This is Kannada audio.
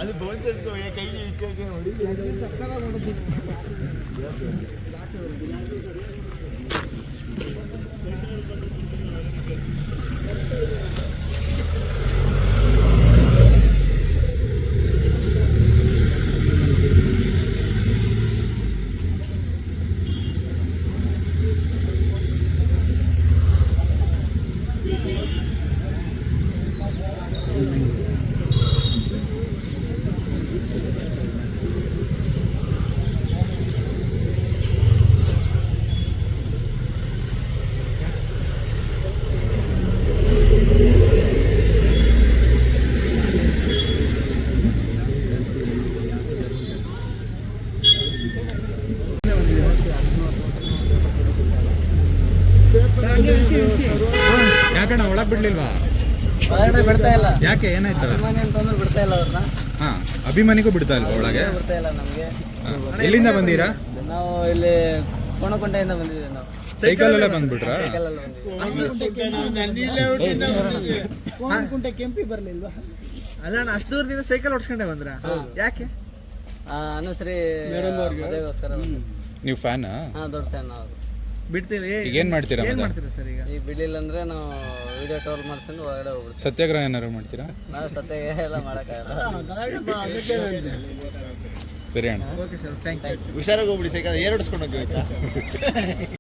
ಅದು ಬೋನ್ಸಸ್ಗೂ ಕೈ ಇಕ್ಕಕ್ಕೆ ನೋಡಿ ಸಕ್ಕಲ ಮಾಡೋದು. ಯಾಕಣ್ಣ ಒಳಗ್ ಬಿಡ್ಲಿಲ್ವಾ? ಬಿಡ್ತಾ ಇಲ್ಲ. ಯಾಕೆ, ಏನಾಯ್ತು? ಅಭಿಮಾನಿ ಅಂತಂದ್ರೆ ಬಿಡ್ತಾ ಇಲ್ಲ ಅವ್ರನ್ನ. ಹಾ, ಅಭಿಮಾನಿಗೂ ಬಿಡ್ತಾ ಇಲ್ವಾ ಒಳಗೆ? ಬಿಡ್ತಾ ಇಲ್ಲ ನಮ್ಗೆ. ಎಲ್ಲಿಂದ ಬಂದೀರಾ? ನಾವು ಇಲ್ಲಿ ಕೋಣಕೊಂಟೆಯಿಂದ ಬಂದಿದ್ದೀವಿ. ನಾವು ಸೈಕಲ್ ಅಲ್ಲೇ ಬಂದ್ಬಿಟ್ರಾ? ಸೈಕಲ್ ಅಲ್ಲಿ ಕೋಣಕುಂಟೆ ಕೆಂಪಿ ಬರ್ಲಿಲ್ವಾ? ಅಲ್ಲ ಅಷ್ಟು ದೂರದಿಂದ ಸೈಕಲ್ ಓಡಿಸ್ಕೊಂಡೆ ಬಂದ್ರ? ಯಾಕೆ? ಅನುಶ್ರೀ ಮದುವೆಗೋಸ್ಕರ. ನೀವು ಫ್ಯಾನ್? ಹಾ, ದೊಡ್ಡ ಫ್ಯಾನ್ ನಾವು. ಬಿಡ್ತೀವಿ. ಈಗ ಏನ್ ಮಾಡ್ತೀರಾ? ಸರ್ ಈಗ ಬಿಡ್ಲಿಲ್ಲ ಅಂದ್ರೆ ನಾವು ವಿಡಿಯೋ ಕಾಲ್ ಮಾಡ್ಕೊಂಡು ಹೊರಗಡೆ ಹೋಗ್ಬಿಡ್ತೀವಿ. ಸತ್ಯಾಗ್ರಹ ಏನಾರು ಮಾಡ್ತೀರಾ? ನಾವು ಸತ್ಯಾಗ್ರಹ ಎಲ್ಲ ಮಾಡೋಕ್ಕಾಗಲ್ಲ. ಸರಿ ಅಣ್ಣ. Okay sir, thank you. ಹುಷಾರಾಗಿ ಹೋಗ್ಬಿಡಿ, ಸೈಕಲ್ ಏರ್ಡಿಸ್ಕೊಂಡು ಹೋಗ್ಬೇಕಾ?